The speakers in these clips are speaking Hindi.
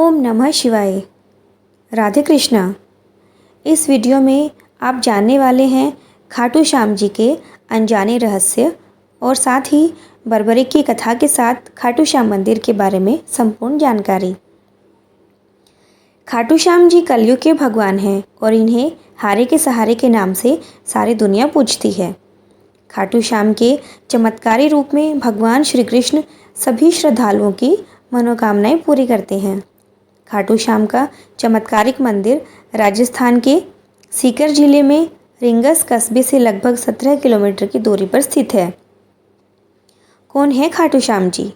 ओम नमः शिवाय। राधे कृष्णा। इस वीडियो में आप जानने वाले हैं खाटू श्याम जी के अनजाने रहस्य और साथ ही बर्बरिक की कथा के साथ खाटू श्याम मंदिर के बारे में संपूर्ण जानकारी। खाटू श्याम जी कलयुग के भगवान हैं और इन्हें हारे के सहारे के नाम से सारी दुनिया पूजती है। खाटू श्याम के चमत्कारी रूप में भगवान श्री कृष्ण सभी श्रद्धालुओं की मनोकामनाएं पूरी करते हैं। खाटू श्याम का चमत्कारिक मंदिर राजस्थान के सीकर जिले में रिंगस कस्बे से लगभग 17 किलोमीटर की दूरी पर स्थित है। कौन है खाटू श्याम जी?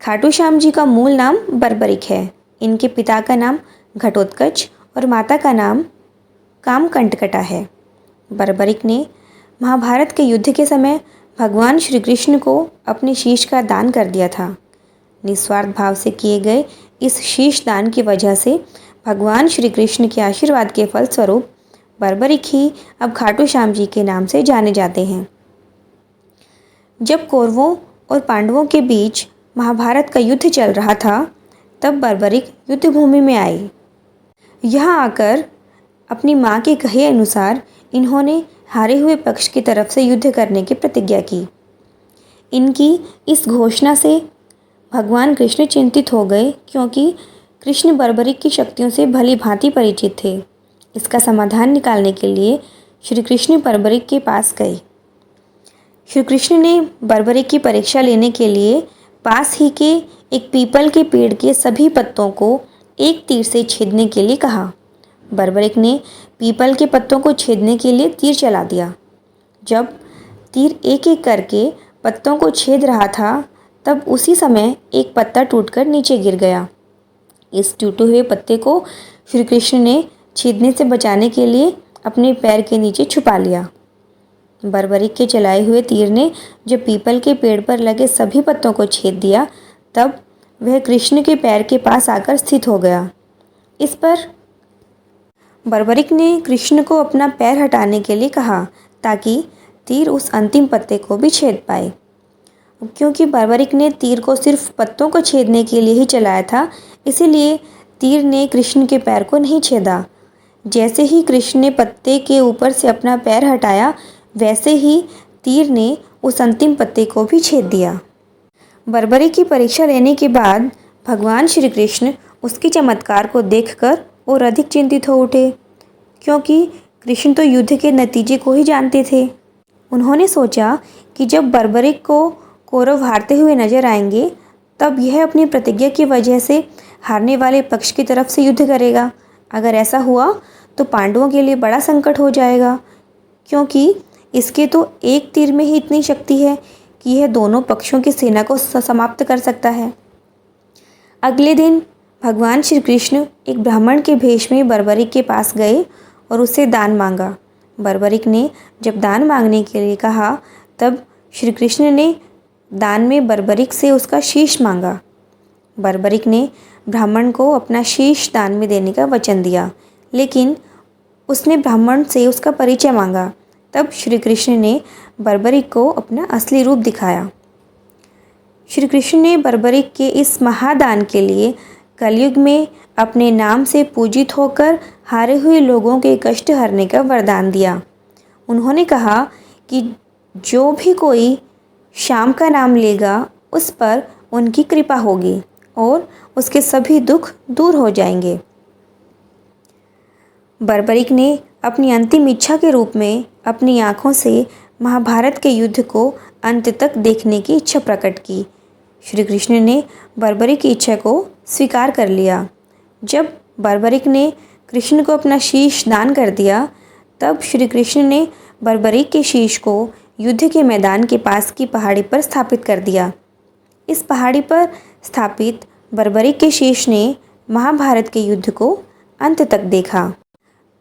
खाटू श्याम जी का मूल नाम बर्बरिक है। इनके पिता का नाम घटोत्कच और माता का नाम कामकंटकटा है। बर्बरिक ने महाभारत के युद्ध के समय भगवान श्री कृष्ण को अपने शीश का दान कर दिया था। निस्वार्थ भाव से किए गए इस शीश दान की वजह से भगवान श्री कृष्ण के आशीर्वाद के फलस्वरूप बर्बरिक ही अब खाटू श्याम जी के नाम से जाने जाते हैं। जब कौरवों और पांडवों के बीच महाभारत का युद्ध चल रहा था, तब बर्बरिक युद्ध भूमि में आए। यहाँ आकर अपनी माँ के कहे अनुसार इन्होंने हारे हुए पक्ष की तरफ से युद्ध करने की प्रतिज्ञा की। इनकी इस घोषणा से भगवान कृष्ण चिंतित हो गए, क्योंकि कृष्ण बर्बरिक की शक्तियों से भली भांति परिचित थे। इसका समाधान निकालने के लिए श्री कृष्ण बर्बरिक के पास गए। श्री कृष्ण ने बर्बरिक की परीक्षा लेने के लिए पास ही के एक पीपल के पेड़ के सभी पत्तों को एक तीर से छेदने के लिए कहा। बर्बरिक ने पीपल के पत्तों को छेदने के लिए तीर चला दिया। जब तीर एक एक करके पत्तों को छेद रहा था, तब उसी समय एक पत्ता टूटकर नीचे गिर गया। इस टूटे हुए पत्ते को श्री कृष्ण ने छेदने से बचाने के लिए अपने पैर के नीचे छुपा लिया। बर्बरिक के चलाए हुए तीर ने जब पीपल के पेड़ पर लगे सभी पत्तों को छेद दिया, तब वह कृष्ण के पैर के पास आकर स्थित हो गया। इस पर बर्बरिक ने कृष्ण को अपना पैर हटाने के लिए कहा, ताकि तीर उस अंतिम पत्ते को भी छेद पाए। क्योंकि बर्बरिक ने तीर को सिर्फ पत्तों को छेदने के लिए ही चलाया था, इसीलिए तीर ने कृष्ण के पैर को नहीं छेदा। जैसे ही कृष्ण ने पत्ते के ऊपर से अपना पैर हटाया, वैसे ही तीर ने उस अंतिम पत्ते को भी छेद दिया। बर्बरिक की परीक्षा लेने के बाद भगवान श्री कृष्ण उसके चमत्कार को देखकर और अधिक चिंतित हो उठे, क्योंकि कृष्ण तो युद्ध के नतीजे को ही जानते थे। उन्होंने सोचा कि जब बर्बरिक को कौरव हारते हुए नजर आएंगे, तब यह अपनी प्रतिज्ञा की वजह से हारने वाले पक्ष की तरफ से युद्ध करेगा। अगर ऐसा हुआ तो पांडवों के लिए बड़ा संकट हो जाएगा, क्योंकि इसके तो एक तीर में ही इतनी शक्ति है कि यह दोनों पक्षों की सेना को समाप्त कर सकता है। अगले दिन भगवान श्री कृष्ण एक ब्राह्मण के भेष में बर्बरिक के पास गए और उससे दान मांगा। बर्बरिक ने जब दान मांगने के लिए कहा, तब श्री कृष्ण ने दान में बर्बरिक से उसका शीश मांगा। बर्बरिक ने ब्राह्मण को अपना शीश दान में देने का वचन दिया, लेकिन उसने ब्राह्मण से उसका परिचय मांगा। तब श्री कृष्ण ने बर्बरिक को अपना असली रूप दिखाया। श्री कृष्ण ने बर्बरिक के इस महादान के लिए कलयुग में अपने नाम से पूजित होकर हारे हुए लोगों के कष्ट हरने का वरदान दिया। उन्होंने कहा कि जो भी कोई श्याम का नाम लेगा, उस पर उनकी कृपा होगी और उसके सभी दुख दूर हो जाएंगे। बर्बरिक ने अपनी अंतिम इच्छा के रूप में अपनी आँखों से महाभारत के युद्ध को अंत तक देखने की इच्छा प्रकट की। श्री कृष्ण ने बर्बरिक की इच्छा को स्वीकार कर लिया। जब बर्बरिक ने कृष्ण को अपना शीश दान कर दिया, तब श्री कृष्ण ने बर्बरिक के शीश को युद्ध के मैदान के पास की पहाड़ी पर स्थापित कर दिया। इस पहाड़ी पर स्थापित बर्बरिक के शीश ने महाभारत के युद्ध को अंत तक देखा।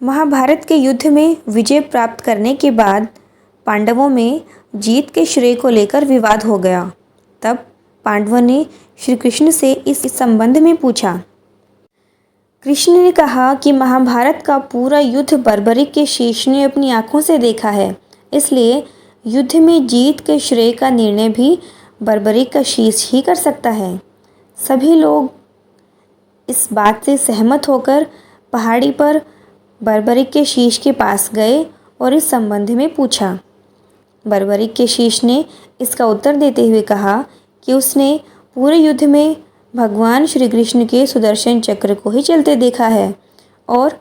महाभारत के युद्ध में विजय प्राप्त करने के बाद पांडवों में जीत के श्रेय को लेकर विवाद हो गया। तब पांडवों ने श्री कृष्ण से इस संबंध में पूछा। कृष्ण ने कहा कि महाभारत का पूरा युद्ध बर्बरिक के शीश ने अपनी आँखों से देखा है, इसलिए युद्ध में जीत के श्रेय का निर्णय भी बर्बरिक का शीश ही कर सकता है। सभी लोग इस इस बात से सहमत होकर पहाड़ी पर बर्बरिक के शीश के पास गए और इस संबंध में पूछा। बर्बरिक के शीश ने इसका उत्तर देते हुए कहा कि उसने पूरे युद्ध में भगवान श्री कृष्ण के सुदर्शन चक्र को ही चलते देखा है और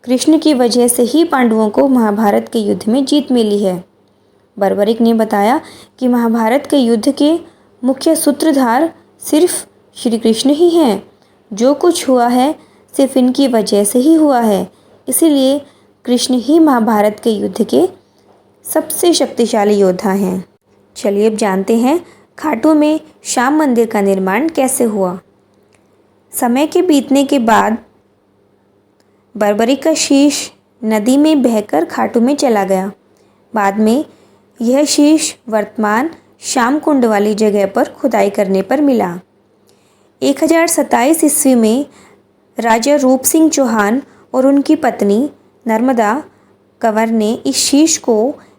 कृष्ण की वजह से ही पांडवों को महाभारत के युद्ध में जीत मिली है। बर्बरिक ने बताया कि महाभारत के युद्ध के मुख्य सूत्रधार सिर्फ श्री कृष्ण ही हैं। जो कुछ हुआ है सिर्फ इनकी वजह से ही हुआ है, इसीलिए कृष्ण ही महाभारत के युद्ध के सबसे शक्तिशाली योद्धा हैं। चलिए अब जानते हैं खाटू में श्याम मंदिर का निर्माण कैसे हुआ। समय के बीतने के बाद बर्बरिक का शीश नदी में बहकर खाटू में चला गया। बाद में यह शीश वर्तमान श्याम कुंड वाली जगह पर खुदाई करने पर मिला। 1027 ईस्वी में राजा रूप सिंह चौहान और उनकी पत्नी नर्मदा कंवर ने इस शीश को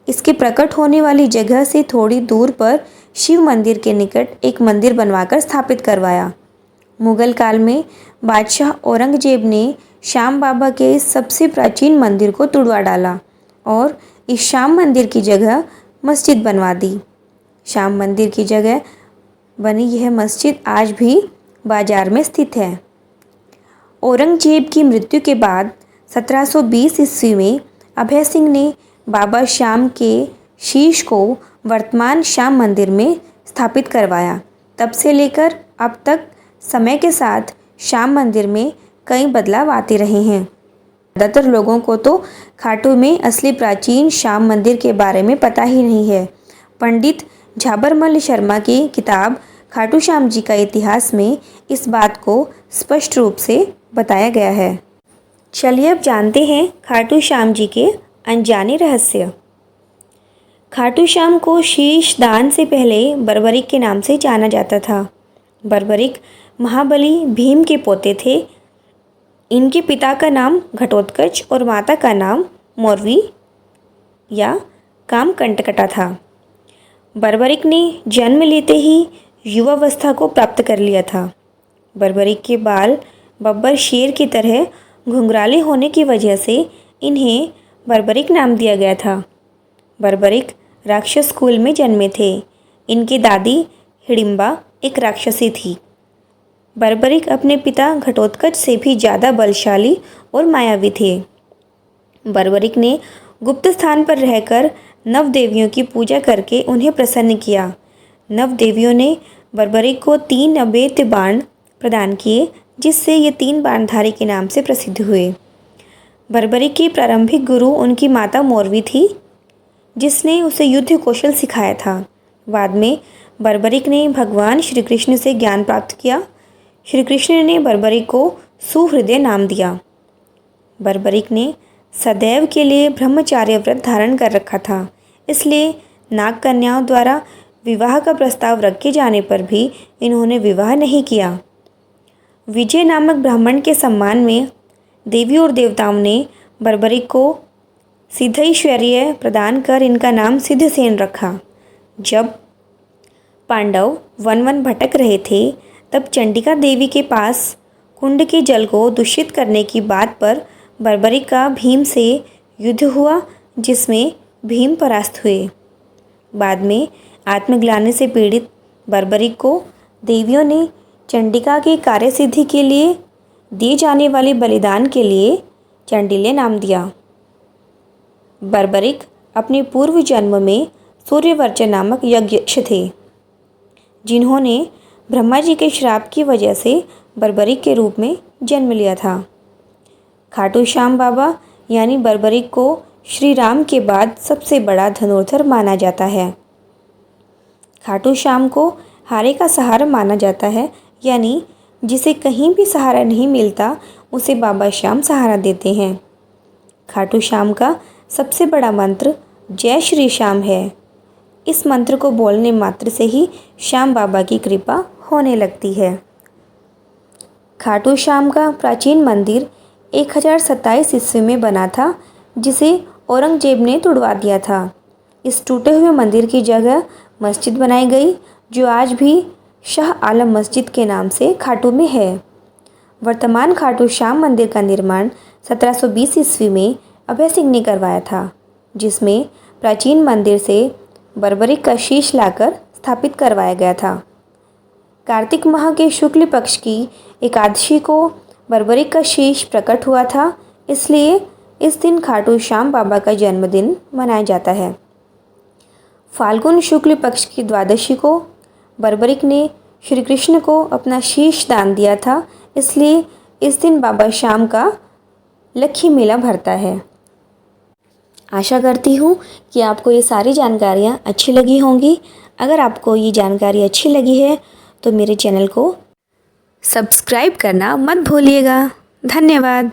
इसके प्रकट होने वाली जगह से थोड़ी दूर पर शिव मंदिर के निकट एक मंदिर बनवाकर स्थापित करवाया। मुगल काल में बादशाह औरंगजेब ने श्याम बाबा के इस सबसे प्राचीन मंदिर को तुड़वा डाला और इस श्याम मंदिर की जगह मस्जिद बनवा दी। श्याम मंदिर की जगह बनी यह मस्जिद आज भी बाजार में स्थित है। औरंगजेब की मृत्यु के बाद 1720 ईस्वी में अभय सिंह ने बाबा श्याम के शीश को वर्तमान श्याम मंदिर में स्थापित करवाया। तब से लेकर अब तक समय के साथ श्याम मंदिर में कई बदलाव आते रहे हैं। ज़्यादातर लोगों को तो खाटू में असली प्राचीन श्याम मंदिर के बारे में पता ही नहीं है। पंडित झाबरमल शर्मा की किताब खाटू श्याम जी का इतिहास में इस बात को स्पष्ट रूप से बताया गया है। चलिए अब जानते हैं खाटू श्याम जी के अनजाने रहस्य। खाटू श्याम को शीश दान से पहले बर्बरिक के नाम से जाना जाता था। बर्बरिक महाबली भीम के पोते थे। इनके पिता का नाम घटोत्कच और माता का नाम मौरवी या कामकंटकटा था। बर्बरिक ने जन्म लेते ही युवावस्था को प्राप्त कर लिया था। बर्बरिक के बाल बब्बर शेर की तरह घुंघराले होने की वजह से इन्हें बर्बरिक नाम दिया गया था। बर्बरिक राक्षस कुल में जन्मे थे। इनकी दादी हिडिंबा एक राक्षसी थी। बर्बरिक अपने पिता घटोत्कच से भी ज़्यादा बलशाली और मायावी थे। बर्बरिक ने गुप्त स्थान पर रहकर नव देवियों की पूजा करके उन्हें प्रसन्न किया। नव देवियों ने बर्बरिक को 3 अवैध बाण प्रदान किए, जिससे ये 3 बाणधारी के नाम से प्रसिद्ध हुए। बर्बरिक की प्रारंभिक गुरु उनकी माता मौरवी थी, जिसने उसे युद्ध कौशल सिखाया था। बाद में बर्बरिक ने भगवान श्री कृष्ण से ज्ञान प्राप्त किया। श्री कृष्ण ने बर्बरिक को सुहृदय नाम दिया। बर्बरिक ने सदैव के लिए ब्रह्मचार्य व्रत धारण कर रखा था, इसलिए नाग कन्याओं द्वारा विवाह का प्रस्ताव रखे जाने पर भी इन्होंने विवाह नहीं किया। विजय नामक ब्राह्मण के सम्मान में देवियों और देवताओं ने बर्बरिक को सिद्धैश्वर्य प्रदान कर इनका नाम सिद्धसेन रखा। जब पांडव वन भटक रहे थे, तब चंडिका देवी के पास कुंड के जल को दूषित करने की बात पर बर्बरिक का भीम से युद्ध हुआ, जिसमें भीम परास्त हुए। बाद में आत्मग्लानि से पीड़ित बर्बरिक को देवियों ने चंडिका की कार्यसिद्धि के लिए दिए जाने वाले बलिदान के लिए चंडिल्य नाम दिया। बर्बरिक अपने पूर्व जन्म में सूर्यवर्चन नामक यज्ञ थे, जिन्होंने ब्रह्मा जी के श्राप की वजह से बर्बरिक के रूप में जन्म लिया था। खाटू श्याम बाबा यानी बर्बरिक को श्री राम के बाद सबसे बड़ा धनुर्धर माना जाता है। खाटू श्याम को हारे का सहारा माना जाता है, यानी जिसे कहीं भी सहारा नहीं मिलता उसे बाबा श्याम सहारा देते हैं। खाटू श्याम का सबसे बड़ा मंत्र जय श्री श्याम है। इस मंत्र को बोलने मात्र से ही श्याम बाबा की कृपा होने लगती है। खाटू श्याम का प्राचीन मंदिर 1027 ईस्वी में बना था, जिसे औरंगजेब ने तुड़वा दिया था। इस टूटे हुए मंदिर की जगह मस्जिद बनाई गई, जो आज भी शाह आलम मस्जिद के नाम से खाटू में है। वर्तमान खाटू श्याम मंदिर का निर्माण 1720 ईस्वी में अभय सिंह ने करवाया था, जिसमें प्राचीन मंदिर से बर्बरिक का शीश लाकर स्थापित करवाया गया था। कार्तिक माह के शुक्ल पक्ष की एकादशी को बर्बरिक का शीश प्रकट हुआ था, इसलिए इस दिन खाटू श्याम बाबा का जन्मदिन मनाया जाता है। फाल्गुन शुक्ल पक्ष की द्वादशी को बर्बरिक ने श्री कृष्ण को अपना शीश दान दिया था, इसलिए इस दिन बाबा श्याम का लक्खी मेला भरता है। आशा करती हूँ कि आपको ये सारी जानकारियाँ अच्छी लगी होंगी। अगर आपको ये जानकारी अच्छी लगी है तो मेरे चैनल को सब्सक्राइब करना मत भूलिएगा। धन्यवाद।